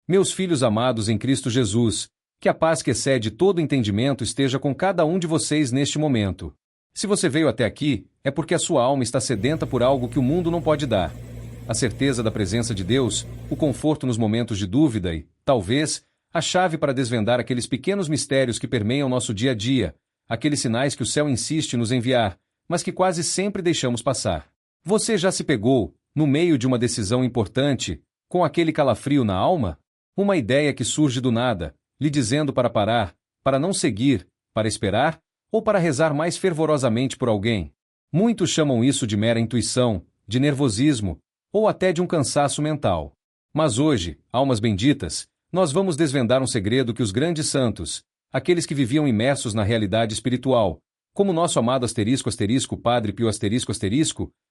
Meus filhos amados em Cristo Jesus, que a paz que excede todo entendimento esteja com cada um de vocês neste momento. Se você veio até aqui, é porque a sua alma está sedenta por algo que o mundo não pode dar. A certeza da presença de Deus, o conforto nos momentos de dúvida e, talvez, a chave para desvendar aqueles pequenos mistérios que permeiam nosso dia a dia, aqueles sinais que o céu insiste nos enviar, mas que quase sempre deixamos passar. Você já se pegou, no meio de uma decisão importante, com aquele calafrio na alma? Uma ideia que surge do nada, lhe dizendo para parar, para não seguir, para esperar, ou para rezar mais fervorosamente por alguém. Muitos chamam isso de mera intuição, de nervosismo, ou até de um cansaço mental. Mas hoje, almas benditas, nós vamos desvendar um segredo que os grandes santos, aqueles que viviam imersos na realidade espiritual, como nosso amado Padre Pio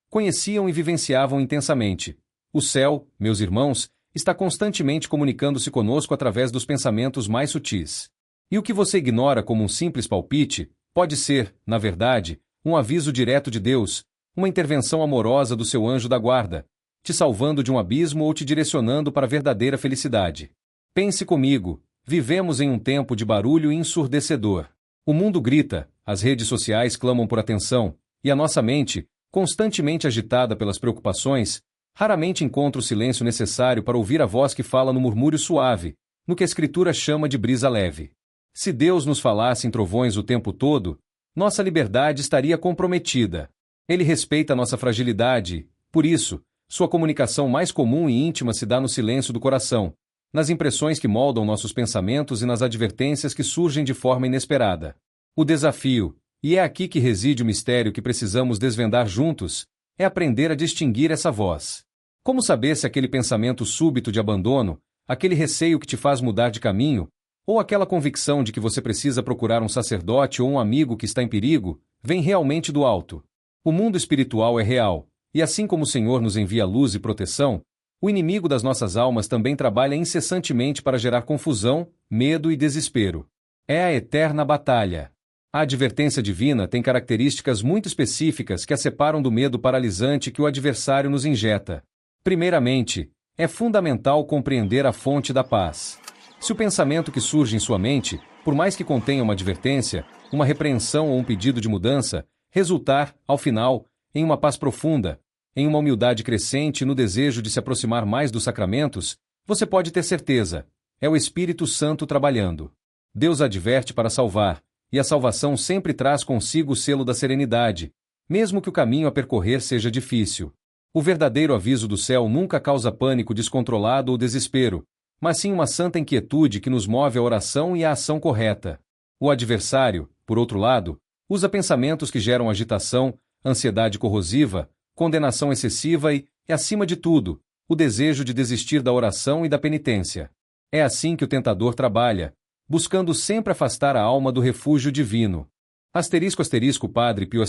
conheciam e vivenciavam intensamente. O céu, meus irmãos, está constantemente comunicando-se conosco através dos pensamentos mais sutis. E o que você ignora como um simples palpite, pode ser, na verdade, um aviso direto de Deus, uma intervenção amorosa do seu anjo da guarda, te salvando de um abismo ou te direcionando para a verdadeira felicidade. Pense comigo, vivemos em um tempo de barulho ensurdecedor. O mundo grita, as redes sociais clamam por atenção, e a nossa mente, constantemente agitada pelas preocupações, raramente encontra o silêncio necessário para ouvir a voz que fala no murmúrio suave, no que a Escritura chama de brisa leve. Se Deus nos falasse em trovões o tempo todo, nossa liberdade estaria comprometida. Ele respeita nossa fragilidade, por isso, sua comunicação mais comum e íntima se dá no silêncio do coração, nas impressões que moldam nossos pensamentos e nas advertências que surgem de forma inesperada. O desafio, e é aqui que reside o mistério que precisamos desvendar juntos, é aprender a distinguir essa voz. Como saber se aquele pensamento súbito de abandono, aquele receio que te faz mudar de caminho, ou aquela convicção de que você precisa procurar um sacerdote ou um amigo que está em perigo, vem realmente do alto? O mundo espiritual é real, e assim como o Senhor nos envia luz e proteção, o inimigo das nossas almas também trabalha incessantemente para gerar confusão, medo e desespero. É a eterna batalha. A advertência divina tem características muito específicas que a separam do medo paralisante que o adversário nos injeta. Primeiramente, é fundamental compreender a fonte da paz. Se o pensamento que surge em sua mente, por mais que contenha uma advertência, uma repreensão ou um pedido de mudança, resultar, ao final, em uma paz profunda, em uma humildade crescente e no desejo de se aproximar mais dos sacramentos, você pode ter certeza, é o Espírito Santo trabalhando. Deus adverte para salvar, e a salvação sempre traz consigo o selo da serenidade, mesmo que o caminho a percorrer seja difícil. O verdadeiro aviso do céu nunca causa pânico descontrolado ou desespero, mas sim uma santa inquietude que nos move à oração e à ação correta. O adversário, por outro lado, usa pensamentos que geram agitação, ansiedade corrosiva, condenação excessiva e, acima de tudo, o desejo de desistir da oração e da penitência. É assim que o tentador trabalha, buscando sempre afastar a alma do refúgio divino. Padre Pio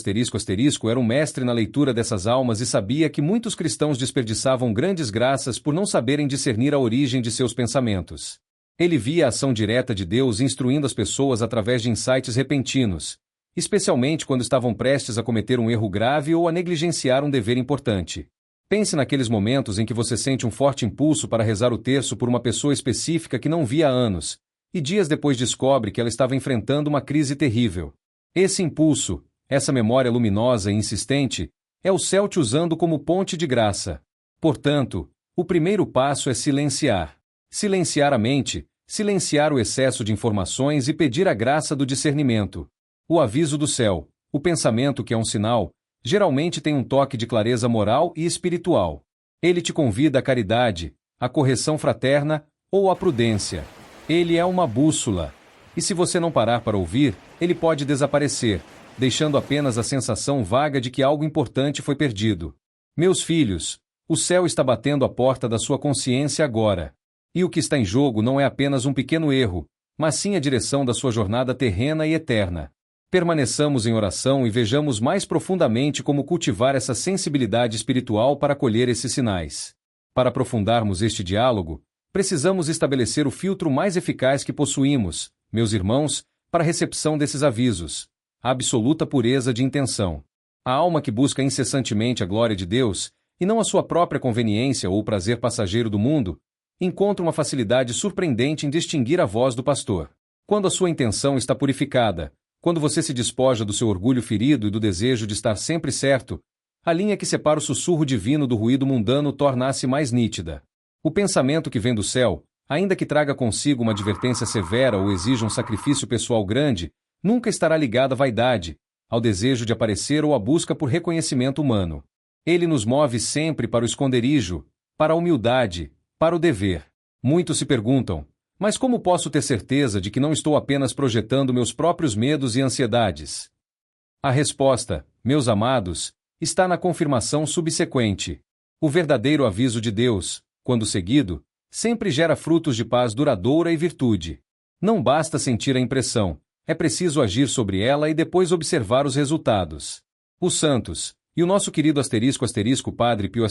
era um mestre na leitura dessas almas e sabia que muitos cristãos desperdiçavam grandes graças por não saberem discernir a origem de seus pensamentos. Ele via a ação direta de Deus instruindo as pessoas através de insights repentinos, especialmente quando estavam prestes a cometer um erro grave ou a negligenciar um dever importante. Pense naqueles momentos em que você sente um forte impulso para rezar o terço por uma pessoa específica que não via há anos, e dias depois descobre que ela estava enfrentando uma crise terrível. Esse impulso, essa memória luminosa e insistente, é o céu te usando como ponte de graça. Portanto, o primeiro passo é silenciar. Silenciar a mente, silenciar o excesso de informações e pedir a graça do discernimento. O aviso do céu, o pensamento que é um sinal, geralmente tem um toque de clareza moral e espiritual. Ele te convida à caridade, à correção fraterna ou à prudência. Ele é uma bússola. E se você não parar para ouvir, ele pode desaparecer, deixando apenas a sensação vaga de que algo importante foi perdido. Meus filhos, o céu está batendo a porta da sua consciência agora. E o que está em jogo não é apenas um pequeno erro, mas sim a direção da sua jornada terrena e eterna. Permaneçamos em oração e vejamos mais profundamente como cultivar essa sensibilidade espiritual para colher esses sinais. Para aprofundarmos este diálogo, precisamos estabelecer o filtro mais eficaz que possuímos, meus irmãos, para a recepção desses avisos: a absoluta pureza de intenção. A alma que busca incessantemente a glória de Deus, e não a sua própria conveniência ou o prazer passageiro do mundo, encontra uma facilidade surpreendente em distinguir a voz do pastor. Quando a sua intenção está purificada, quando você se despoja do seu orgulho ferido e do desejo de estar sempre certo, a linha que separa o sussurro divino do ruído mundano torna-se mais nítida. O pensamento que vem do céu, ainda que traga consigo uma advertência severa ou exija um sacrifício pessoal grande, nunca estará ligado à vaidade, ao desejo de aparecer ou à busca por reconhecimento humano. Ele nos move sempre para o esconderijo, para a humildade, para o dever. Muitos se perguntam, mas como posso ter certeza de que não estou apenas projetando meus próprios medos e ansiedades? A resposta, meus amados, está na confirmação subsequente. O verdadeiro aviso de Deus, quando seguido, sempre gera frutos de paz duradoura e virtude. Não basta sentir a impressão, é preciso agir sobre ela e depois observar os resultados. Os santos, e o nosso querido Padre Pio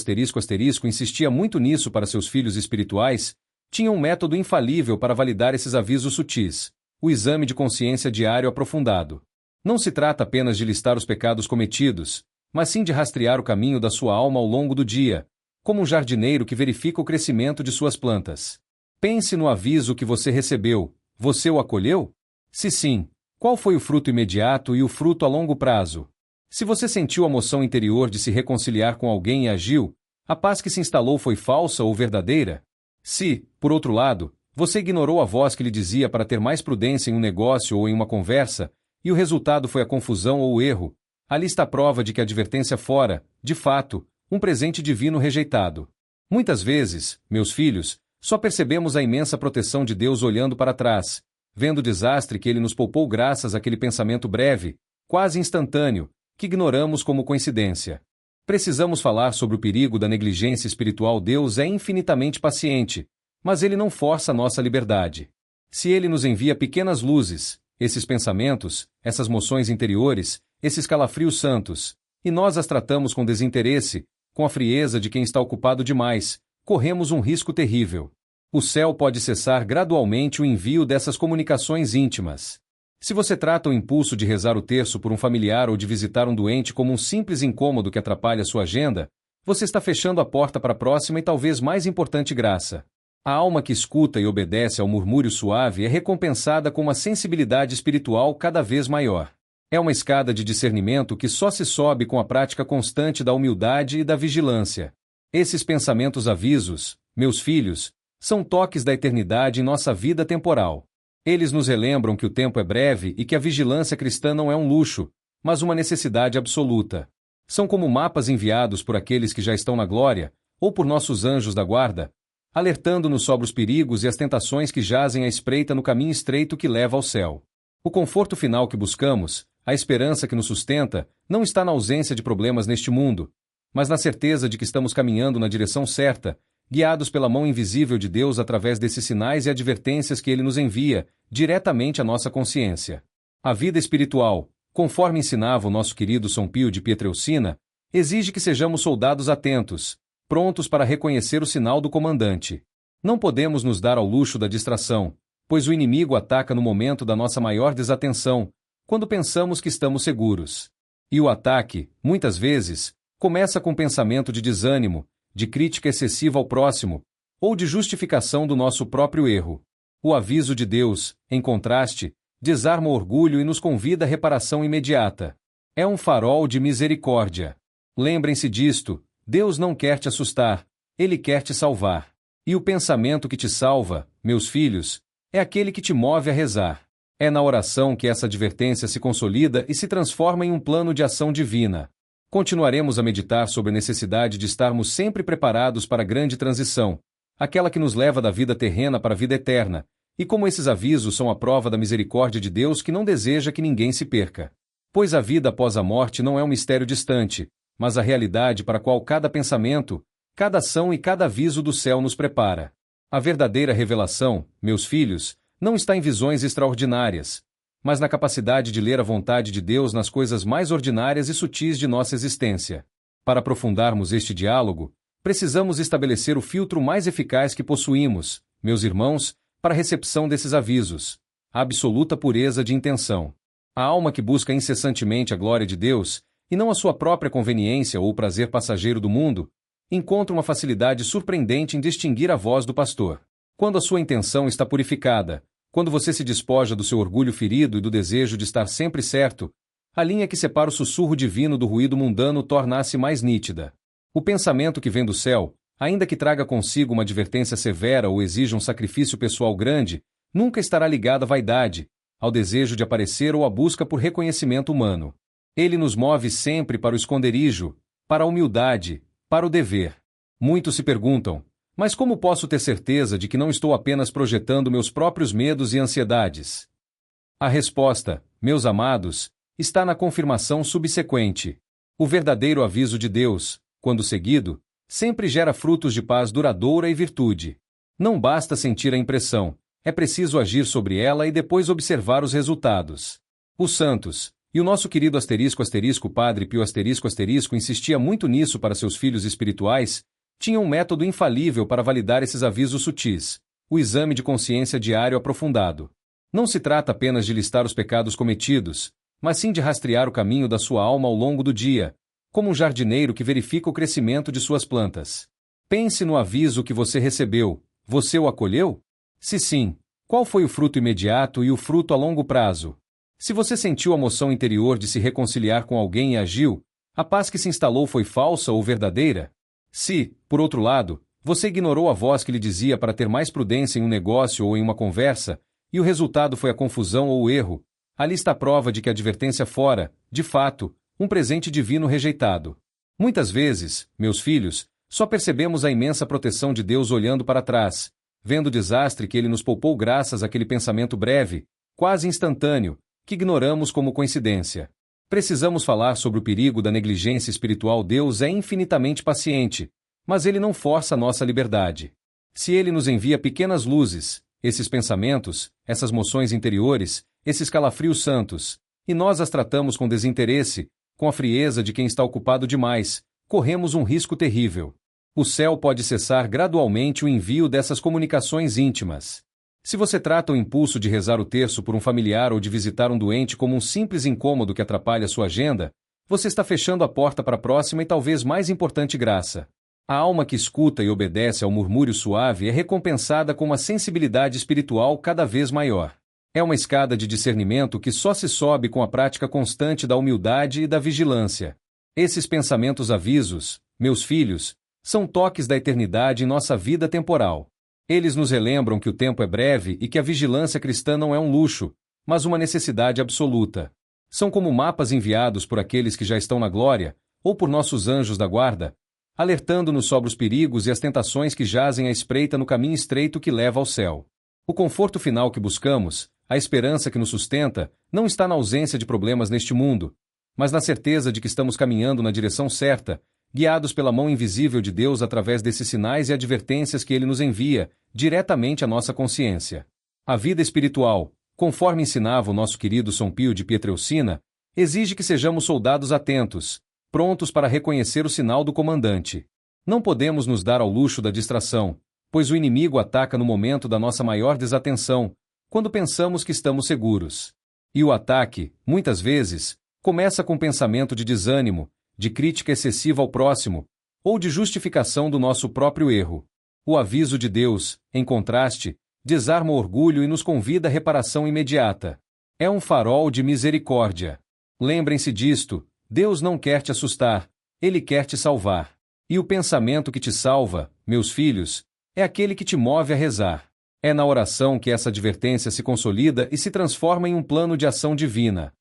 insistia muito nisso para seus filhos espirituais, tinham um método infalível para validar esses avisos sutis, o exame de consciência diário aprofundado. Não se trata apenas de listar os pecados cometidos, mas sim de rastrear o caminho da sua alma ao longo do dia, como um jardineiro que verifica o crescimento de suas plantas. Pense no aviso que você recebeu. Você o acolheu? Se sim, qual foi o fruto imediato e o fruto a longo prazo? Se você sentiu a moção interior de se reconciliar com alguém e agiu, a paz que se instalou foi falsa ou verdadeira? Se, por outro lado, você ignorou a voz que lhe dizia para ter mais prudência em um negócio ou em uma conversa, e o resultado foi a confusão ou o erro, ali está a prova de que a advertência fora, de fato, um presente divino rejeitado. Muitas vezes, meus filhos, só percebemos a imensa proteção de Deus olhando para trás, vendo o desastre que ele nos poupou graças àquele pensamento breve, quase instantâneo, que ignoramos como coincidência. Precisamos falar sobre o perigo da negligência espiritual. Deus é infinitamente paciente, mas ele não força nossa liberdade. Se ele nos envia pequenas luzes, esses pensamentos, essas moções interiores, esses calafrios santos, e nós as tratamos com desinteresse, com a frieza de quem está ocupado demais, corremos um risco terrível. O céu pode cessar gradualmente o envio dessas comunicações íntimas. Se você trata o impulso de rezar o terço por um familiar ou de visitar um doente como um simples incômodo que atrapalha sua agenda, você está fechando a porta para a próxima e talvez mais importante graça. A alma que escuta e obedece ao murmúrio suave é recompensada com uma sensibilidade espiritual cada vez maior. É uma escada de discernimento que só se sobe com a prática constante da humildade e da vigilância. Esses pensamentos avisos, meus filhos, são toques da eternidade em nossa vida temporal. Eles nos relembram que o tempo é breve e que a vigilância cristã não é um luxo, mas uma necessidade absoluta. São como mapas enviados por aqueles que já estão na glória, ou por nossos anjos da guarda, alertando-nos sobre os perigos e as tentações que jazem à espreita no caminho estreito que leva ao céu. O conforto final que buscamos, a esperança que nos sustenta, não está na ausência de problemas neste mundo, mas na certeza de que estamos caminhando na direção certa, guiados pela mão invisível de Deus através desses sinais e advertências que ele nos envia, diretamente à nossa consciência. A vida espiritual, conforme ensinava o nosso querido São Pio de Pietrelcina, exige que sejamos soldados atentos, prontos para reconhecer o sinal do comandante. Não podemos nos dar ao luxo da distração, pois o inimigo ataca no momento da nossa maior desatenção, quando pensamos que estamos seguros. E o ataque, muitas vezes, começa com pensamento de desânimo, de crítica excessiva ao próximo, ou de justificação do nosso próprio erro. O aviso de Deus, em contraste, desarma o orgulho e nos convida à reparação imediata. É um farol de misericórdia. Lembrem-se disto, Deus não quer te assustar, Ele quer te salvar. E o pensamento que te salva, meus filhos, é aquele que te move a rezar. É na oração que essa advertência se consolida e se transforma em um plano de ação divina. Continuaremos a meditar sobre a necessidade de estarmos sempre preparados para a grande transição, aquela que nos leva da vida terrena para a vida eterna, e como esses avisos são a prova da misericórdia de Deus que não deseja que ninguém se perca. Pois a vida após a morte não é um mistério distante, mas a realidade para a qual cada pensamento, cada ação e cada aviso do céu nos prepara. A verdadeira revelação, meus filhos, não está em visões extraordinárias, mas na capacidade de ler a vontade de Deus nas coisas mais ordinárias e sutis de nossa existência. Para aprofundarmos este diálogo, precisamos estabelecer o filtro mais eficaz que possuímos, meus irmãos, para a recepção desses avisos: a absoluta pureza de intenção. A alma que busca incessantemente a glória de Deus, e não a sua própria conveniência ou o prazer passageiro do mundo, encontra uma facilidade surpreendente em distinguir a voz do pastor. Quando a sua intenção está purificada, quando você se despoja do seu orgulho ferido e do desejo de estar sempre certo, a linha que separa o sussurro divino do ruído mundano torna-se mais nítida. O pensamento que vem do céu, ainda que traga consigo uma advertência severa ou exija um sacrifício pessoal grande, nunca estará ligado à vaidade, ao desejo de aparecer ou à busca por reconhecimento humano. Ele nos move sempre para o esconderijo, para a humildade, para o dever. Muitos se perguntam, mas como posso ter certeza de que não estou apenas projetando meus próprios medos e ansiedades? A resposta, meus amados, está na confirmação subsequente. O verdadeiro aviso de Deus, quando seguido, sempre gera frutos de paz duradoura e virtude. Não basta sentir a impressão, é preciso agir sobre ela e depois observar os resultados. Os santos, e o nosso querido Padre Pio insistia muito nisso para seus filhos espirituais, tinham um método infalível para validar esses avisos sutis, o exame de consciência diário aprofundado. Não se trata apenas de listar os pecados cometidos, mas sim de rastrear o caminho da sua alma ao longo do dia, como um jardineiro que verifica o crescimento de suas plantas. Pense no aviso que você recebeu. Você o acolheu? Se sim, qual foi o fruto imediato e o fruto a longo prazo? Se você sentiu a moção interior de se reconciliar com alguém e agiu, a paz que se instalou foi falsa ou verdadeira? Se, por outro lado, você ignorou a voz que lhe dizia para ter mais prudência em um negócio ou em uma conversa, e o resultado foi a confusão ou o erro, ali está a prova de que a advertência fora, de fato, um presente divino rejeitado. Muitas vezes, meus filhos, só percebemos a imensa proteção de Deus olhando para trás, vendo o desastre que ele nos poupou graças àquele pensamento breve, quase instantâneo, que ignoramos como coincidência. Precisamos falar sobre o perigo da negligência espiritual. Deus é infinitamente paciente, mas ele não força a nossa liberdade. Se ele nos envia pequenas luzes, esses pensamentos, essas moções interiores, esses calafrios santos, e nós as tratamos com desinteresse, com a frieza de quem está ocupado demais, corremos um risco terrível. O céu pode cessar gradualmente o envio dessas comunicações íntimas. Se você trata o impulso de rezar o terço por um familiar ou de visitar um doente como um simples incômodo que atrapalha sua agenda, você está fechando a porta para a próxima e talvez mais importante graça. A alma que escuta e obedece ao murmúrio suave é recompensada com uma sensibilidade espiritual cada vez maior. É uma escada de discernimento que só se sobe com a prática constante da humildade e da vigilância. Esses pensamentos avisos, meus filhos, são toques da eternidade em nossa vida temporal. Eles nos relembram que o tempo é breve e que a vigilância cristã não é um luxo, mas uma necessidade absoluta. São como mapas enviados por aqueles que já estão na glória, ou por nossos anjos da guarda, alertando-nos sobre os perigos e as tentações que jazem à espreita no caminho estreito que leva ao céu. O conforto final que buscamos, a esperança que nos sustenta, não está na ausência de problemas neste mundo, mas na certeza de que estamos caminhando na direção certa, guiados pela mão invisível de Deus através desses sinais e advertências que ele nos envia, diretamente à nossa consciência. A vida espiritual, conforme ensinava o nosso querido São Pio de Pietrelcina, exige que sejamos soldados atentos, prontos para reconhecer o sinal do comandante. Não podemos nos dar ao luxo da distração, pois o inimigo ataca no momento da nossa maior desatenção, quando pensamos que estamos seguros. E o ataque, muitas vezes, começa com pensamento de desânimo, de crítica excessiva ao próximo, ou de justificação do nosso próprio erro. O aviso de Deus, em contraste, desarma o orgulho e nos convida à reparação imediata. É um farol de misericórdia. Lembrem-se disto, Deus não quer te assustar, Ele quer te salvar. E o pensamento que te salva, meus filhos, é aquele que te move a rezar. É na oração que essa advertência se consolida e se transforma em um plano de ação divina.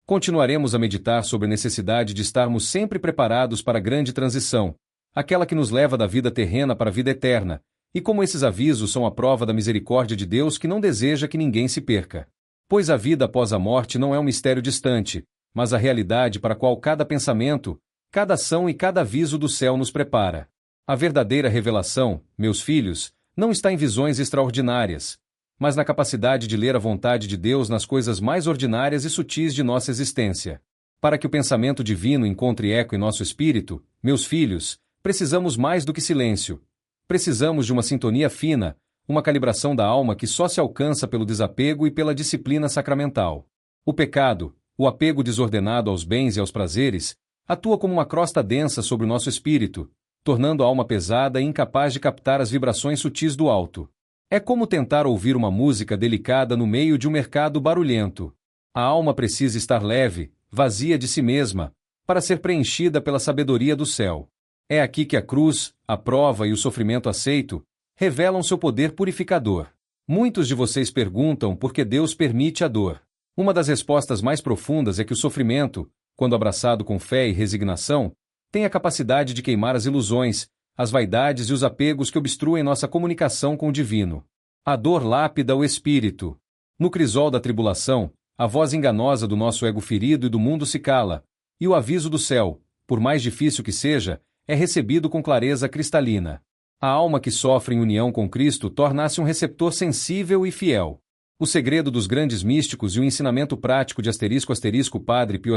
Continuaremos a meditar sobre a necessidade de estarmos sempre preparados para a grande transição, aquela que nos leva da vida terrena para a vida eterna, e como esses avisos são a prova da misericórdia de Deus que não deseja que ninguém se perca. Pois a vida após a morte não é um mistério distante, mas a realidade para a qual cada pensamento, cada ação e cada aviso do céu nos prepara. A verdadeira revelação, meus filhos, não está em visões extraordinárias, mas na capacidade de ler a vontade de Deus nas coisas mais ordinárias e sutis de nossa existência. Para que o pensamento divino encontre eco em nosso espírito, meus filhos, precisamos mais do que silêncio. Precisamos de uma sintonia fina, uma calibração da alma que só se alcança pelo desapego e pela disciplina sacramental. O pecado, o apego desordenado aos bens e aos prazeres, atua como uma crosta densa sobre o nosso espírito, tornando a alma pesada e incapaz de captar as vibrações sutis do alto. É como tentar ouvir uma música delicada no meio de um mercado barulhento. A alma precisa estar leve, vazia de si mesma, para ser preenchida pela sabedoria do céu. É aqui que a cruz, a prova e o sofrimento aceito revelam seu poder purificador. Muitos de vocês perguntam por que Deus permite a dor. Uma das respostas mais profundas é que o sofrimento, quando abraçado com fé e resignação, tem a capacidade de queimar as ilusões, as vaidades e os apegos que obstruem nossa comunicação com o divino. A dor lápida o espírito. No crisol da tribulação, a voz enganosa do nosso ego ferido e do mundo se cala, e o aviso do céu, por mais difícil que seja, é recebido com clareza cristalina. A alma que sofre em união com Cristo torna-se um receptor sensível e fiel. O segredo dos grandes místicos e o ensinamento prático de Padre Pio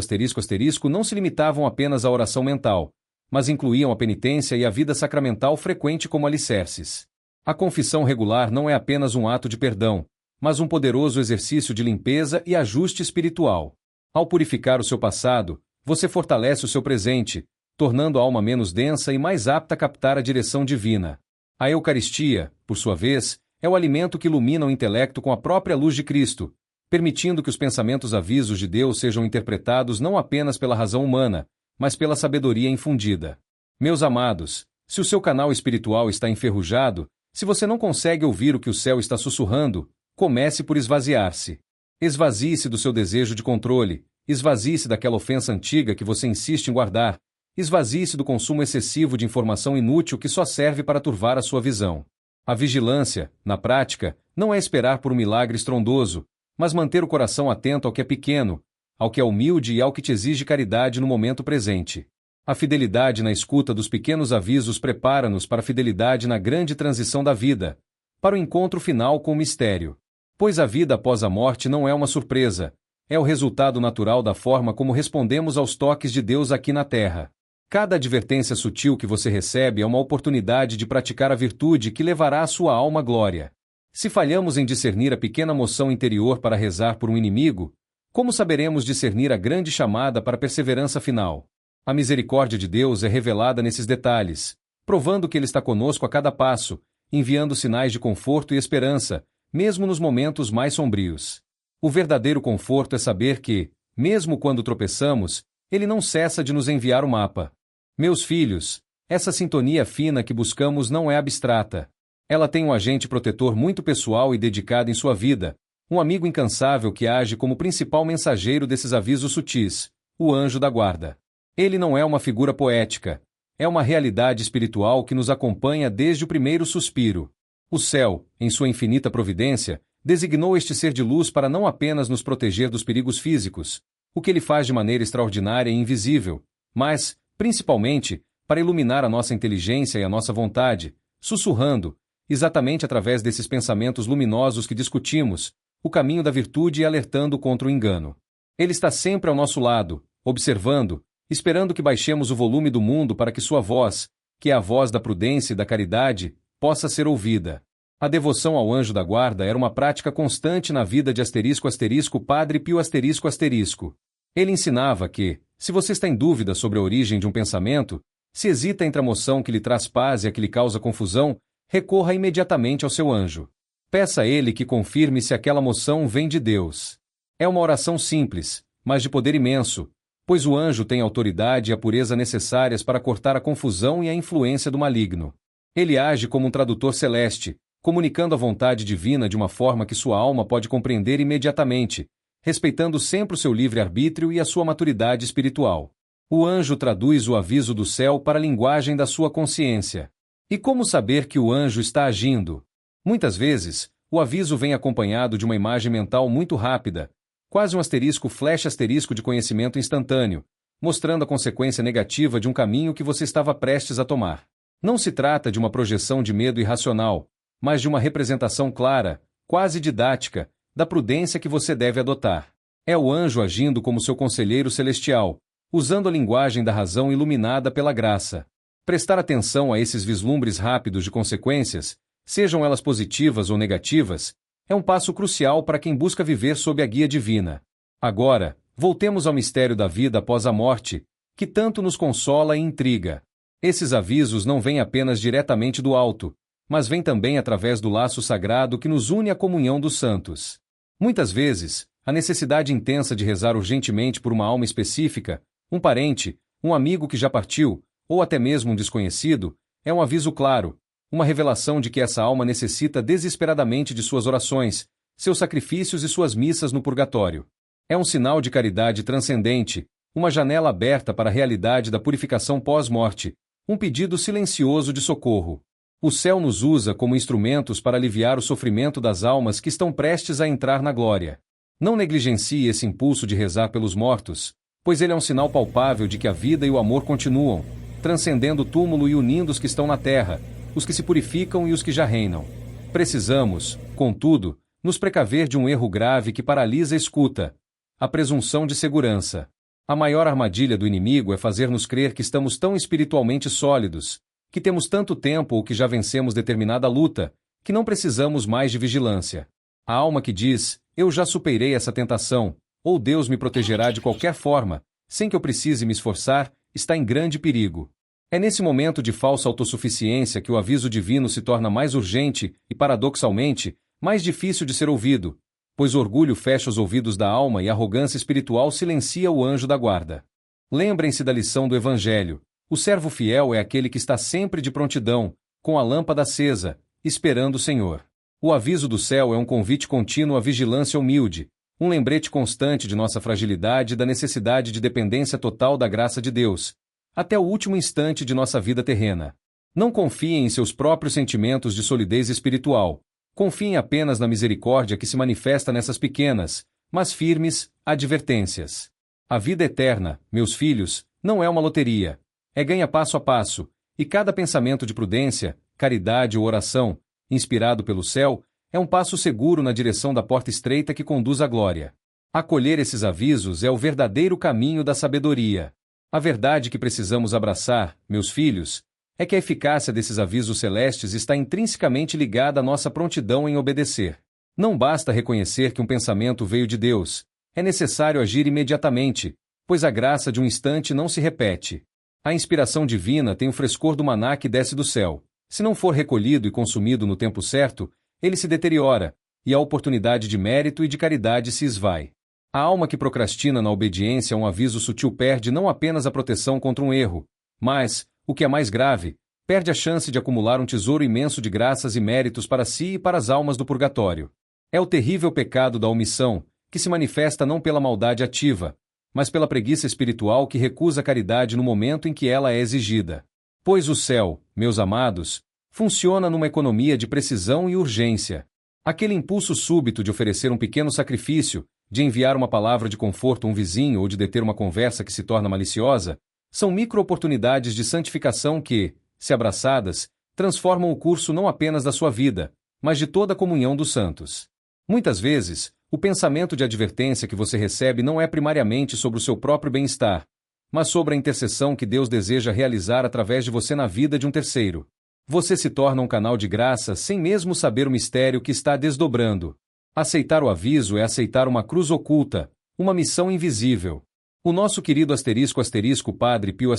não se limitavam apenas à oração mental, mas incluíam a penitência e a vida sacramental frequente como alicerces. A confissão regular não é apenas um ato de perdão, mas um poderoso exercício de limpeza e ajuste espiritual. Ao purificar o seu passado, você fortalece o seu presente, tornando a alma menos densa e mais apta a captar a direção divina. A Eucaristia, por sua vez, é o alimento que ilumina o intelecto com a própria luz de Cristo, permitindo que os pensamentos avisos de Deus sejam interpretados não apenas pela razão humana, mas pela sabedoria infundida. Meus amados, se o seu canal espiritual está enferrujado, se você não consegue ouvir o que o céu está sussurrando, comece por esvaziar-se. Esvazie-se do seu desejo de controle, esvazie-se daquela ofensa antiga que você insiste em guardar, esvazie-se do consumo excessivo de informação inútil que só serve para turvar a sua visão. A vigilância, na prática, não é esperar por um milagre estrondoso, mas manter o coração atento ao que é pequeno, ao que é humilde e ao que te exige caridade no momento presente. A fidelidade na escuta dos pequenos avisos prepara-nos para a fidelidade na grande transição da vida, para o encontro final com o mistério. Pois a vida após a morte não é uma surpresa, é o resultado natural da forma como respondemos aos toques de Deus aqui na Terra. Cada advertência sutil que você recebe é uma oportunidade de praticar a virtude que levará a sua alma à glória. Se falhamos em discernir a pequena moção interior para rezar por um inimigo, como saberemos discernir a grande chamada para a perseverança final? A misericórdia de Deus é revelada nesses detalhes, provando que Ele está conosco a cada passo, enviando sinais de conforto e esperança, mesmo nos momentos mais sombrios. O verdadeiro conforto é saber que, mesmo quando tropeçamos, Ele não cessa de nos enviar o mapa. Meus filhos, essa sintonia fina que buscamos não é abstrata. Ela tem um agente protetor muito pessoal e dedicado em sua vida, um amigo incansável que age como principal mensageiro desses avisos sutis, o anjo da guarda. Ele não é uma figura poética, é uma realidade espiritual que nos acompanha desde o primeiro suspiro. O céu, em sua infinita providência, designou este ser de luz para não apenas nos proteger dos perigos físicos, o que ele faz de maneira extraordinária e invisível, mas, principalmente, para iluminar a nossa inteligência e a nossa vontade, sussurrando, exatamente através desses pensamentos luminosos que discutimos, o caminho da virtude e alertando contra o engano. Ele está sempre ao nosso lado, observando, esperando que baixemos o volume do mundo para que sua voz, que é a voz da prudência e da caridade, possa ser ouvida. A devoção ao anjo da guarda era uma prática constante na vida de Padre Pio Ele ensinava que, se você está em dúvida sobre a origem de um pensamento, se hesita entre a moção que lhe traz paz e a que lhe causa confusão, recorra imediatamente ao seu anjo. Peça a ele que confirme se aquela moção vem de Deus. É uma oração simples, mas de poder imenso, pois o anjo tem a autoridade e a pureza necessárias para cortar a confusão e a influência do maligno. Ele age como um tradutor celeste, comunicando a vontade divina de uma forma que sua alma pode compreender imediatamente, respeitando sempre o seu livre-arbítrio e a sua maturidade espiritual. O anjo traduz o aviso do céu para a linguagem da sua consciência. E como saber que o anjo está agindo? Muitas vezes, o aviso vem acompanhado de uma imagem mental muito rápida, quase um asterisco flash asterisco de conhecimento instantâneo, mostrando a consequência negativa de um caminho que você estava prestes a tomar. Não se trata de uma projeção de medo irracional, mas de uma representação clara, quase didática, da prudência que você deve adotar. É o anjo agindo como seu conselheiro celestial, usando a linguagem da razão iluminada pela graça. Prestar atenção a esses vislumbres rápidos de consequências, sejam elas positivas ou negativas, é um passo crucial para quem busca viver sob a guia divina. Agora, voltemos ao mistério da vida após a morte, que tanto nos consola e intriga. Esses avisos não vêm apenas diretamente do alto, mas vêm também através do laço sagrado que nos une à comunhão dos santos. Muitas vezes, a necessidade intensa de rezar urgentemente por uma alma específica, um parente, um amigo que já partiu, ou até mesmo um desconhecido, é um aviso claro, uma revelação de que essa alma necessita desesperadamente de suas orações, seus sacrifícios e suas missas no purgatório. É um sinal de caridade transcendente, uma janela aberta para a realidade da purificação pós-morte, um pedido silencioso de socorro. O céu nos usa como instrumentos para aliviar o sofrimento das almas que estão prestes a entrar na glória. Não negligencie esse impulso de rezar pelos mortos, pois ele é um sinal palpável de que a vida e o amor continuam, transcendendo o túmulo e unindo os que estão na terra, os que se purificam e os que já reinam. Precisamos, contudo, nos precaver de um erro grave que paralisa a escuta: a presunção de segurança. A maior armadilha do inimigo é fazer-nos crer que estamos tão espiritualmente sólidos, que temos tanto tempo ou que já vencemos determinada luta, que não precisamos mais de vigilância. A alma que diz, eu já superei essa tentação, ou Deus me protegerá de qualquer forma, sem que eu precise me esforçar, está em grande perigo. É nesse momento de falsa autossuficiência que o aviso divino se torna mais urgente e, paradoxalmente, mais difícil de ser ouvido, pois o orgulho fecha os ouvidos da alma e a arrogância espiritual silencia o anjo da guarda. Lembrem-se da lição do Evangelho: o servo fiel é aquele que está sempre de prontidão, com a lâmpada acesa, esperando o Senhor. O aviso do céu é um convite contínuo à vigilância humilde, um lembrete constante de nossa fragilidade e da necessidade de dependência total da graça de Deus, até o último instante de nossa vida terrena. Não confiem em seus próprios sentimentos de solidez espiritual. Confiem apenas na misericórdia que se manifesta nessas pequenas, mas firmes, advertências. A vida eterna, meus filhos, não é uma loteria. É ganha passo a passo, e cada pensamento de prudência, caridade ou oração, inspirado pelo céu, é um passo seguro na direção da porta estreita que conduz à glória. Acolher esses avisos é o verdadeiro caminho da sabedoria. A verdade que precisamos abraçar, meus filhos, é que a eficácia desses avisos celestes está intrinsecamente ligada à nossa prontidão em obedecer. Não basta reconhecer que um pensamento veio de Deus, é necessário agir imediatamente, pois a graça de um instante não se repete. A inspiração divina tem o frescor do maná que desce do céu. Se não for recolhido e consumido no tempo certo, ele se deteriora, e a oportunidade de mérito e de caridade se esvai. A alma que procrastina na obediência a um aviso sutil perde não apenas a proteção contra um erro, mas, o que é mais grave, perde a chance de acumular um tesouro imenso de graças e méritos para si e para as almas do purgatório. É o terrível pecado da omissão, que se manifesta não pela maldade ativa, mas pela preguiça espiritual que recusa a caridade no momento em que ela é exigida. Pois o céu, meus amados, funciona numa economia de precisão e urgência. Aquele impulso súbito de oferecer um pequeno sacrifício, de enviar uma palavra de conforto a um vizinho ou de deter uma conversa que se torna maliciosa, são micro-oportunidades de santificação que, se abraçadas, transformam o curso não apenas da sua vida, mas de toda a comunhão dos santos. Muitas vezes, o pensamento de advertência que você recebe não é primariamente sobre o seu próprio bem-estar, mas sobre a intercessão que Deus deseja realizar através de você na vida de um terceiro. Você se torna um canal de graça sem mesmo saber o mistério que está desdobrando. Aceitar o aviso é aceitar uma cruz oculta, uma missão invisível. O nosso querido Padre Pio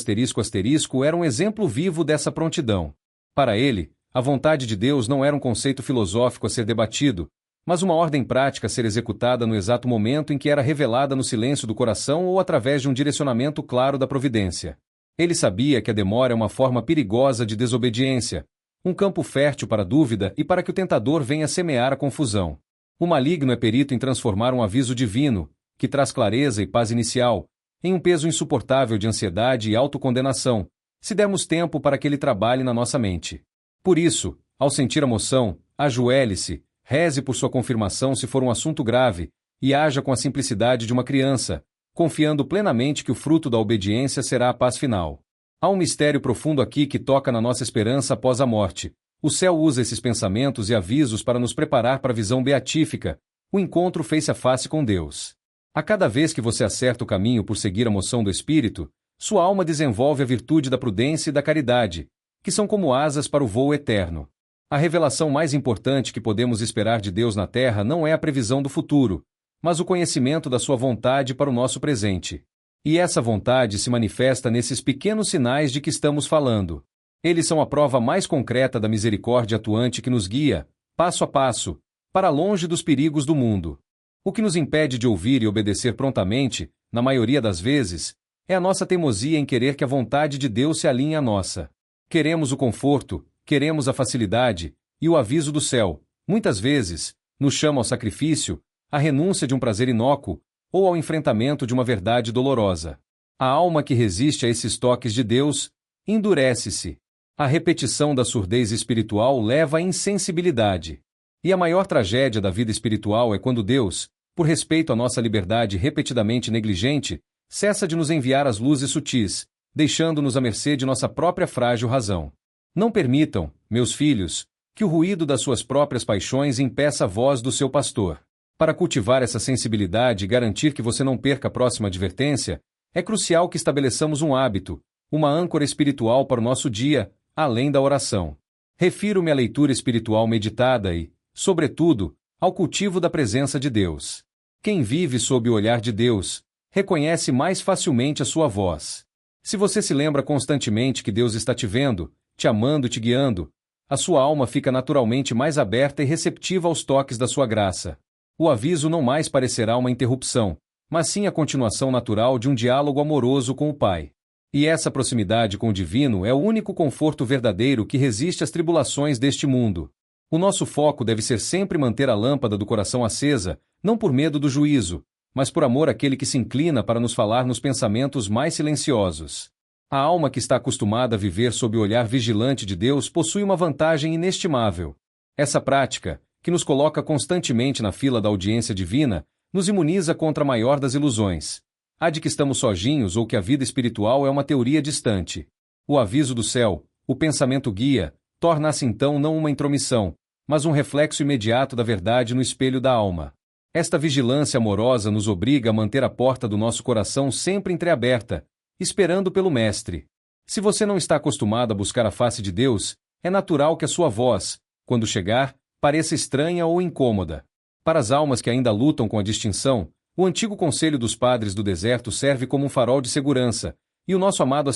era um exemplo vivo dessa prontidão. Para ele, a vontade de Deus não era um conceito filosófico a ser debatido, mas uma ordem prática a ser executada no exato momento em que era revelada no silêncio do coração ou através de um direcionamento claro da providência. Ele sabia que a demora é uma forma perigosa de desobediência, um campo fértil para a dúvida e para que o tentador venha semear a confusão. O maligno é perito em transformar um aviso divino, que traz clareza e paz inicial, em um peso insuportável de ansiedade e autocondenação, se dermos tempo para que ele trabalhe na nossa mente. Por isso, ao sentir a moção, ajoelhe-se, reze por sua confirmação se for um assunto grave, e haja com a simplicidade de uma criança, confiando plenamente que o fruto da obediência será a paz final. Há um mistério profundo aqui que toca na nossa esperança após a morte. O céu usa esses pensamentos e avisos para nos preparar para a visão beatífica, o encontro face a face com Deus. A cada vez que você acerta o caminho por seguir a moção do Espírito, sua alma desenvolve a virtude da prudência e da caridade, que são como asas para o voo eterno. A revelação mais importante que podemos esperar de Deus na Terra não é a previsão do futuro, mas o conhecimento da sua vontade para o nosso presente. E essa vontade se manifesta nesses pequenos sinais de que estamos falando. Eles são a prova mais concreta da misericórdia atuante que nos guia, passo a passo, para longe dos perigos do mundo. O que nos impede de ouvir e obedecer prontamente, na maioria das vezes, é a nossa teimosia em querer que a vontade de Deus se alinhe à nossa. Queremos o conforto, queremos a facilidade, e o aviso do céu, muitas vezes, nos chama ao sacrifício, à renúncia de um prazer inócuo, ou ao enfrentamento de uma verdade dolorosa. A alma que resiste a esses toques de Deus, endurece-se. A repetição da surdez espiritual leva à insensibilidade. E a maior tragédia da vida espiritual é quando Deus, por respeito à nossa liberdade repetidamente negligente, cessa de nos enviar as luzes sutis, deixando-nos à mercê de nossa própria frágil razão. Não permitam, meus filhos, que o ruído das suas próprias paixões impeça a voz do seu pastor. Para cultivar essa sensibilidade e garantir que você não perca a próxima advertência, é crucial que estabeleçamos um hábito, uma âncora espiritual para o nosso dia, além da oração. Refiro-me à leitura espiritual meditada e, sobretudo, ao cultivo da presença de Deus. Quem vive sob o olhar de Deus, reconhece mais facilmente a sua voz. Se você se lembra constantemente que Deus está te vendo, te amando e te guiando, a sua alma fica naturalmente mais aberta e receptiva aos toques da sua graça. O aviso não mais parecerá uma interrupção, mas sim a continuação natural de um diálogo amoroso com o Pai. E essa proximidade com o divino é o único conforto verdadeiro que resiste às tribulações deste mundo. O nosso foco deve ser sempre manter a lâmpada do coração acesa, não por medo do juízo, mas por amor àquele que se inclina para nos falar nos pensamentos mais silenciosos. A alma que está acostumada a viver sob o olhar vigilante de Deus possui uma vantagem inestimável. Essa prática, que nos coloca constantemente na fila da audiência divina, nos imuniza contra a maior das ilusões. A de que estamos sozinhos ou que a vida espiritual é uma teoria distante. O aviso do céu, o pensamento guia, torna-se então não uma intromissão, mas um reflexo imediato da verdade no espelho da alma. Esta vigilância amorosa nos obriga a manter a porta do nosso coração sempre entreaberta, esperando pelo Mestre. Se você não está acostumado a buscar a face de Deus, é natural que a sua voz, quando chegar, pareça estranha ou incômoda. Para as almas que ainda lutam com a distinção, o antigo conselho dos padres do deserto serve como um farol de segurança, e o nosso amado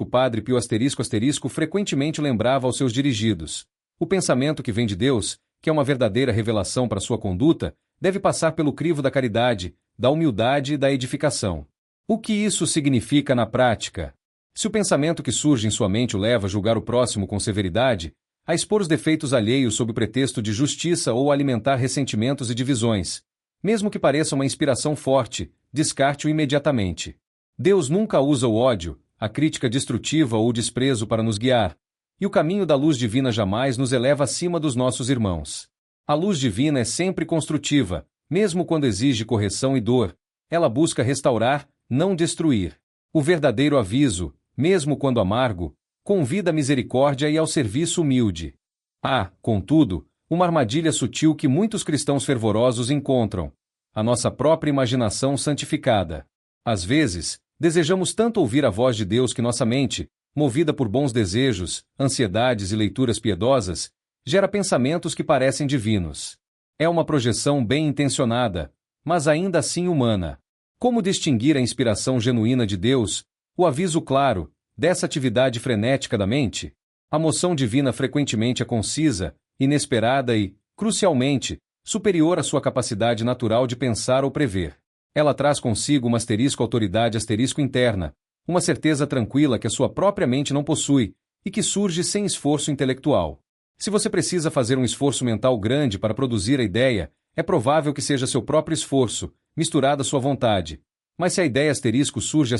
Padre Pio frequentemente lembrava aos seus dirigidos. O pensamento que vem de Deus, que é uma verdadeira revelação para sua conduta, deve passar pelo crivo da caridade, da humildade e da edificação. O que isso significa na prática? Se o pensamento que surge em sua mente o leva a julgar o próximo com severidade, a expor os defeitos alheios sob o pretexto de justiça ou a alimentar ressentimentos e divisões, mesmo que pareça uma inspiração forte, descarte-o imediatamente. Deus nunca usa o ódio, a crítica destrutiva ou o desprezo para nos guiar, e o caminho da luz divina jamais nos eleva acima dos nossos irmãos. A luz divina é sempre construtiva, mesmo quando exige correção e dor. Ela busca restaurar, não destruir. O verdadeiro aviso, mesmo quando amargo, convida à misericórdia e ao serviço humilde. Há, contudo, uma armadilha sutil que muitos cristãos fervorosos encontram: a nossa própria imaginação santificada. Às vezes, desejamos tanto ouvir a voz de Deus que nossa mente, movida por bons desejos, ansiedades e leituras piedosas, gera pensamentos que parecem divinos. É uma projeção bem intencionada, mas ainda assim humana. Como distinguir a inspiração genuína de Deus, o aviso claro, dessa atividade frenética da mente? A moção divina frequentemente é concisa, inesperada e, crucialmente, superior à sua capacidade natural de pensar ou prever. Ela traz consigo uma autoridade interna, uma certeza tranquila que a sua própria mente não possui, e que surge sem esforço intelectual. Se você precisa fazer um esforço mental grande para produzir a ideia, é provável que seja seu próprio esforço, misturado à sua vontade. Mas se a ideia surge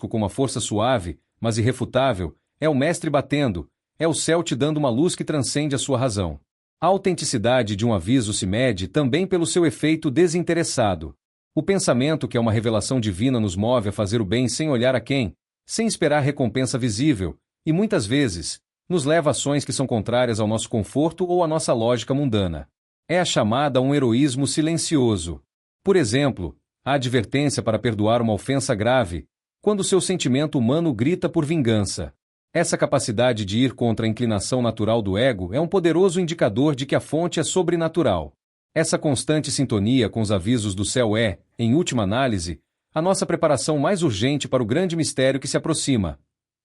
com uma força suave, mas irrefutável, é o Mestre batendo, é o céu te dando uma luz que transcende a sua razão. A autenticidade de um aviso se mede também pelo seu efeito desinteressado. O pensamento que é uma revelação divina nos move a fazer o bem sem olhar a quem, sem esperar recompensa visível, e muitas vezes, nos leva a ações que são contrárias ao nosso conforto ou à nossa lógica mundana. É a chamada a um heroísmo silencioso. Por exemplo, a advertência para perdoar uma ofensa grave, quando seu sentimento humano grita por vingança. Essa capacidade de ir contra a inclinação natural do ego é um poderoso indicador de que a fonte é sobrenatural. Essa constante sintonia com os avisos do céu é, em última análise, a nossa preparação mais urgente para o grande mistério que se aproxima: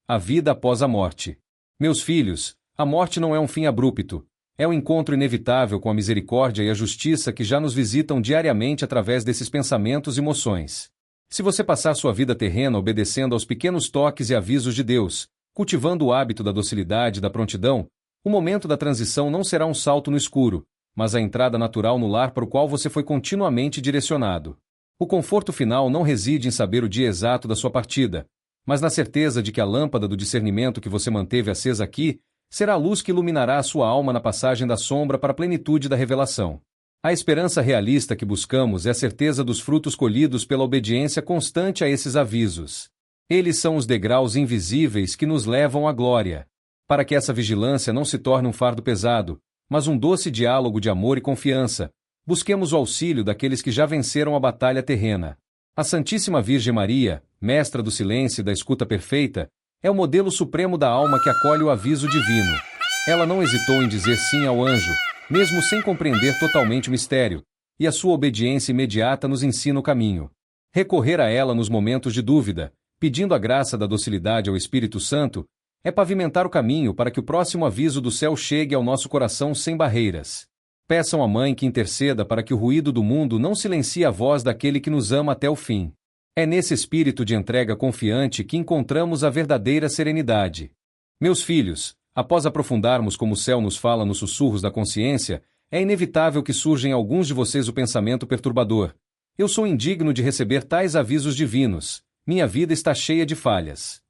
a vida após a morte. Meus filhos, a morte não é um fim abrupto, é o encontro inevitável com a misericórdia e a justiça que já nos visitam diariamente através desses pensamentos e emoções. Se você passar sua vida terrena obedecendo aos pequenos toques e avisos de Deus, cultivando o hábito da docilidade e da prontidão, o momento da transição não será um salto no escuro, mas a entrada natural no lar para o qual você foi continuamente direcionado. O conforto final não reside em saber o dia exato da sua partida, mas na certeza de que a lâmpada do discernimento que você manteve acesa aqui será a luz que iluminará a sua alma na passagem da sombra para a plenitude da revelação. A esperança realista que buscamos é a certeza dos frutos colhidos pela obediência constante a esses avisos. Eles são os degraus invisíveis que nos levam à glória. Para que essa vigilância não se torne um fardo pesado, mas um doce diálogo de amor e confiança, busquemos o auxílio daqueles que já venceram a batalha terrena. A Santíssima Virgem Maria, mestra do silêncio e da escuta perfeita, é o modelo supremo da alma que acolhe o aviso divino. Ela não hesitou em dizer sim ao anjo, mesmo sem compreender totalmente o mistério, e a sua obediência imediata nos ensina o caminho. Recorrer a ela nos momentos de dúvida, pedindo a graça da docilidade ao Espírito Santo, é pavimentar o caminho para que o próximo aviso do céu chegue ao nosso coração sem barreiras. Peçam à Mãe que interceda para que o ruído do mundo não silencie a voz daquele que nos ama até o fim. É nesse espírito de entrega confiante que encontramos a verdadeira serenidade. Meus filhos, após aprofundarmos como o céu nos fala nos sussurros da consciência, é inevitável que surja em alguns de vocês o pensamento perturbador: eu sou indigno de receber tais avisos divinos, minha vida está cheia de falhas.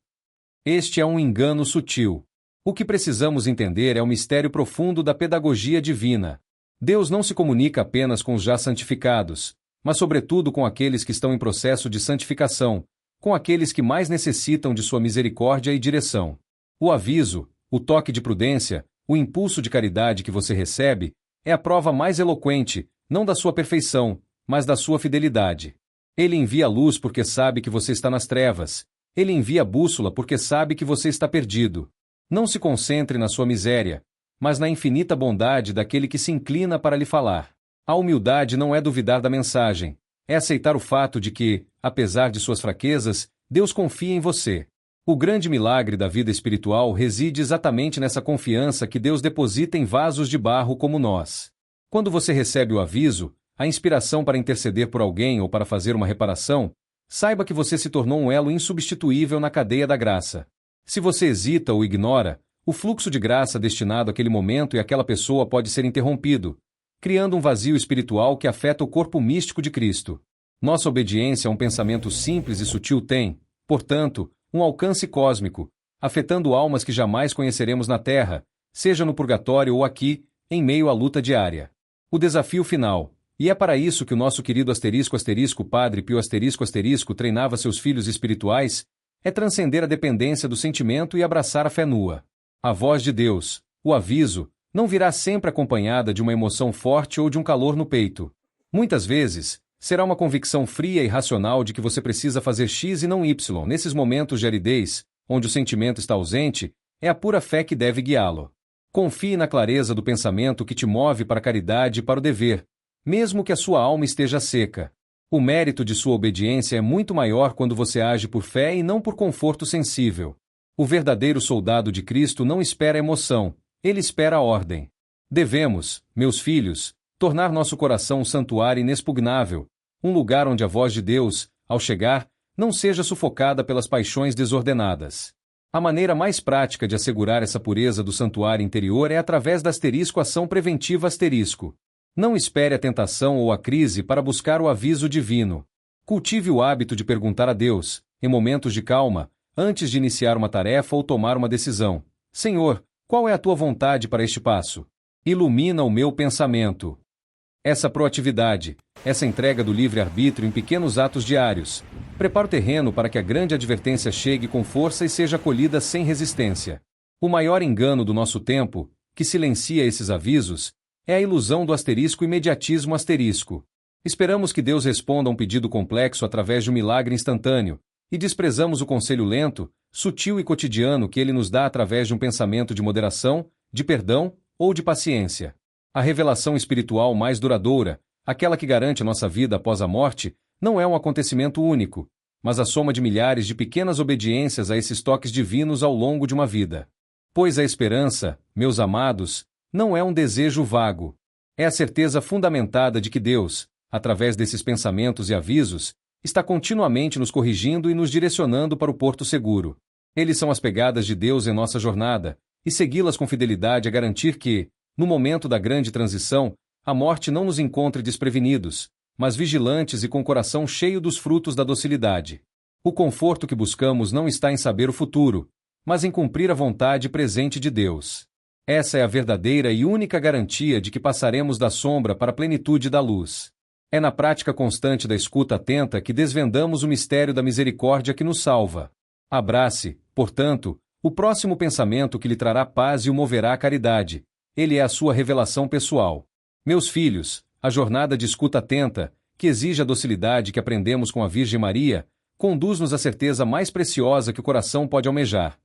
Este é um engano sutil. O que precisamos entender é o mistério profundo da pedagogia divina. Deus não se comunica apenas com os já santificados, mas sobretudo com aqueles que estão em processo de santificação, com aqueles que mais necessitam de sua misericórdia e direção. O aviso, o toque de prudência, o impulso de caridade que você recebe, é a prova mais eloquente, não da sua perfeição, mas da sua fidelidade. Ele envia a luz porque sabe que você está nas trevas. Ele envia a bússola porque sabe que você está perdido. Não se concentre na sua miséria, mas na infinita bondade daquele que se inclina para lhe falar. A humildade não é duvidar da mensagem, é aceitar o fato de que, apesar de suas fraquezas, Deus confia em você. O grande milagre da vida espiritual reside exatamente nessa confiança que Deus deposita em vasos de barro como nós. Quando você recebe o aviso, a inspiração para interceder por alguém ou para fazer uma reparação, saiba que você se tornou um elo insubstituível na cadeia da graça. Se você hesita ou ignora, o fluxo de graça destinado àquele momento e àquela pessoa pode ser interrompido, criando um vazio espiritual que afeta o corpo místico de Cristo. Nossa obediência a um pensamento simples e sutil tem, portanto, um alcance cósmico, afetando almas que jamais conheceremos na Terra, seja no purgatório ou aqui, em meio à luta diária. O desafio final, e é para isso que o nosso querido Padre Pio treinava seus filhos espirituais, é transcender a dependência do sentimento e abraçar a fé nua. A voz de Deus, o aviso, não virá sempre acompanhada de uma emoção forte ou de um calor no peito. Muitas vezes, será uma convicção fria e racional de que você precisa fazer X e não Y. Nesses momentos de aridez, onde o sentimento está ausente, é a pura fé que deve guiá-lo. Confie na clareza do pensamento que te move para a caridade e para o dever, mesmo que a sua alma esteja seca. O mérito de sua obediência é muito maior quando você age por fé e não por conforto sensível. O verdadeiro soldado de Cristo não espera emoção, ele espera a ordem. Devemos, meus filhos, tornar nosso coração um santuário inexpugnável, um lugar onde a voz de Deus, ao chegar, não seja sufocada pelas paixões desordenadas. A maneira mais prática de assegurar essa pureza do santuário interior é através da ação preventiva *. Não espere a tentação ou a crise para buscar o aviso divino. Cultive o hábito de perguntar a Deus, em momentos de calma, antes de iniciar uma tarefa ou tomar uma decisão: Senhor, qual é a tua vontade para este passo? Ilumina o meu pensamento. Essa proatividade, essa entrega do livre-arbítrio em pequenos atos diários, prepara o terreno para que a grande advertência chegue com força e seja acolhida sem resistência. O maior engano do nosso tempo, que silencia esses avisos, é a ilusão do imediatismo. Esperamos que Deus responda a um pedido complexo através de um milagre instantâneo, e desprezamos o conselho lento, sutil e cotidiano que ele nos dá através de um pensamento de moderação, de perdão ou de paciência. A revelação espiritual mais duradoura, aquela que garante nossa vida após a morte, não é um acontecimento único, mas a soma de milhares de pequenas obediências a esses toques divinos ao longo de uma vida. Pois a esperança, meus amados, não é um desejo vago. É a certeza fundamentada de que Deus, através desses pensamentos e avisos, está continuamente nos corrigindo e nos direcionando para o porto seguro. Eles são as pegadas de Deus em nossa jornada, e segui-las com fidelidade é garantir que, no momento da grande transição, a morte não nos encontre desprevenidos, mas vigilantes e com o coração cheio dos frutos da docilidade. O conforto que buscamos não está em saber o futuro, mas em cumprir a vontade presente de Deus. Essa é a verdadeira e única garantia de que passaremos da sombra para a plenitude da luz. É na prática constante da escuta atenta que desvendamos o mistério da misericórdia que nos salva. Abrace, portanto, o próximo pensamento que lhe trará paz e o moverá à caridade. Ele é a sua revelação pessoal. Meus filhos, a jornada de escuta atenta, que exige a docilidade que aprendemos com a Virgem Maria, conduz-nos à certeza mais preciosa que o coração pode almejar.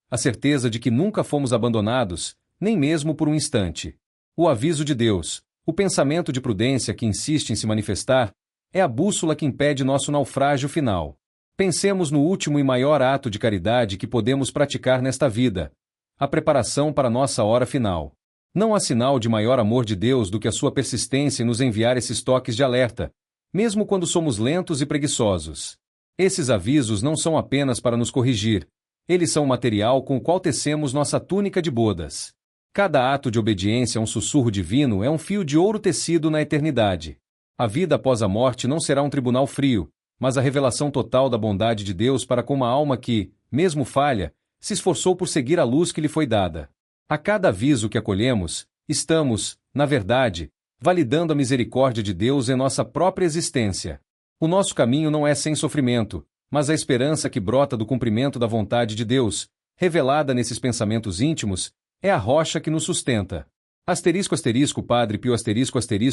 A certeza de que nunca fomos abandonados, nem mesmo por um instante. O aviso de Deus, o pensamento de prudência que insiste em se manifestar, é a bússola que impede nosso naufrágio final. Pensemos no último e maior ato de caridade que podemos praticar nesta vida, a preparação para nossa hora final. Não há sinal de maior amor de Deus do que a sua persistência em nos enviar esses toques de alerta, mesmo quando somos lentos e preguiçosos. Esses avisos não são apenas para nos corrigir, eles são o material com o qual tecemos nossa túnica de bodas. Cada ato de obediência a um sussurro divino é um fio de ouro tecido na eternidade. A vida após a morte não será um tribunal frio, mas a revelação total da bondade de Deus para com uma alma que, mesmo falha, se esforçou por seguir a luz que lhe foi dada. A cada aviso que acolhemos, estamos, na verdade, validando a misericórdia de Deus em nossa própria existência. O nosso caminho não é sem sofrimento, mas a esperança que brota do cumprimento da vontade de Deus, revelada nesses pensamentos íntimos, é a rocha que nos sustenta. Padre Pio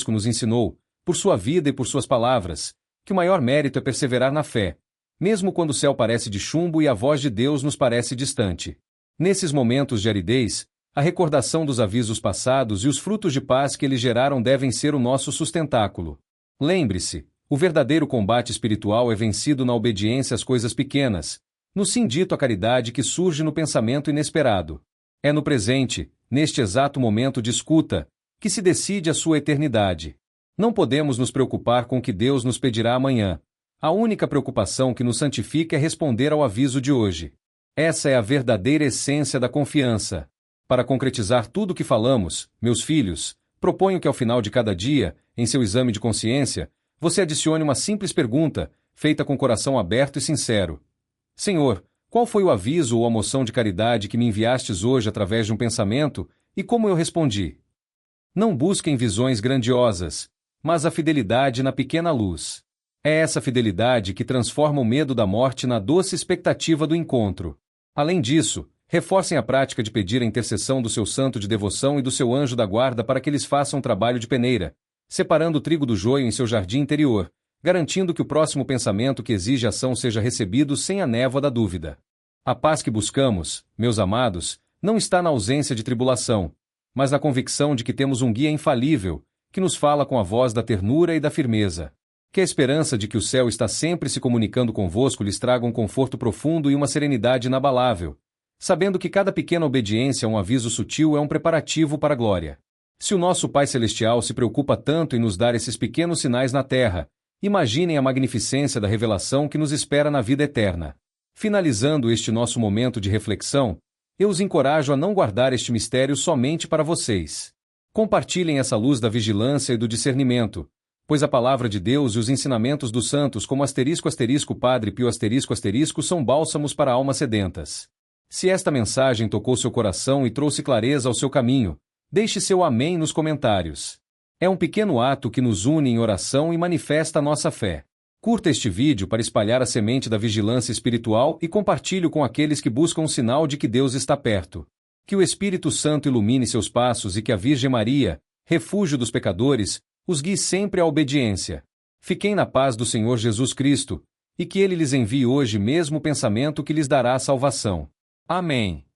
nos ensinou, por sua vida e por suas palavras, que o maior mérito é perseverar na fé, mesmo quando o céu parece de chumbo e a voz de Deus nos parece distante. Nesses momentos de aridez, a recordação dos avisos passados e os frutos de paz que eles geraram devem ser o nosso sustentáculo. Lembre-se, o verdadeiro combate espiritual é vencido na obediência às coisas pequenas, no sim dito à caridade que surge no pensamento inesperado. É no presente, neste exato momento de escuta, que se decide a sua eternidade. Não podemos nos preocupar com o que Deus nos pedirá amanhã. A única preocupação que nos santifica é responder ao aviso de hoje. Essa é a verdadeira essência da confiança. Para concretizar tudo o que falamos, meus filhos, proponho que ao final de cada dia, em seu exame de consciência, você adicione uma simples pergunta, feita com coração aberto e sincero. Senhor, qual foi o aviso ou a moção de caridade que me enviastes hoje através de um pensamento, e como eu respondi? Não busquem visões grandiosas, mas a fidelidade na pequena luz. É essa fidelidade que transforma o medo da morte na doce expectativa do encontro. Além disso, reforcem a prática de pedir a intercessão do seu santo de devoção e do seu anjo da guarda para que eles façam trabalho de peneira, separando o trigo do joio em seu jardim interior, garantindo que o próximo pensamento que exige ação seja recebido sem a névoa da dúvida. A paz que buscamos, meus amados, não está na ausência de tribulação, mas na convicção de que temos um guia infalível, que nos fala com a voz da ternura e da firmeza. Que a esperança de que o céu está sempre se comunicando convosco lhes traga um conforto profundo e uma serenidade inabalável, sabendo que cada pequena obediência a um aviso sutil é um preparativo para a glória. Se o nosso Pai Celestial se preocupa tanto em nos dar esses pequenos sinais na terra, imaginem a magnificência da revelação que nos espera na vida eterna. Finalizando este nosso momento de reflexão, eu os encorajo a não guardar este mistério somente para vocês. Compartilhem essa luz da vigilância e do discernimento, pois a palavra de Deus e os ensinamentos dos santos como Padre Pio são bálsamos para almas sedentas. Se esta mensagem tocou seu coração e trouxe clareza ao seu caminho, deixe seu amém nos comentários. É um pequeno ato que nos une em oração e manifesta a nossa fé. Curta este vídeo para espalhar a semente da vigilância espiritual e compartilhe com aqueles que buscam um sinal de que Deus está perto. Que o Espírito Santo ilumine seus passos e que a Virgem Maria, refúgio dos pecadores, os guie sempre à obediência. Fiquem na paz do Senhor Jesus Cristo, e que Ele lhes envie hoje mesmo o pensamento que lhes dará a salvação. Amém.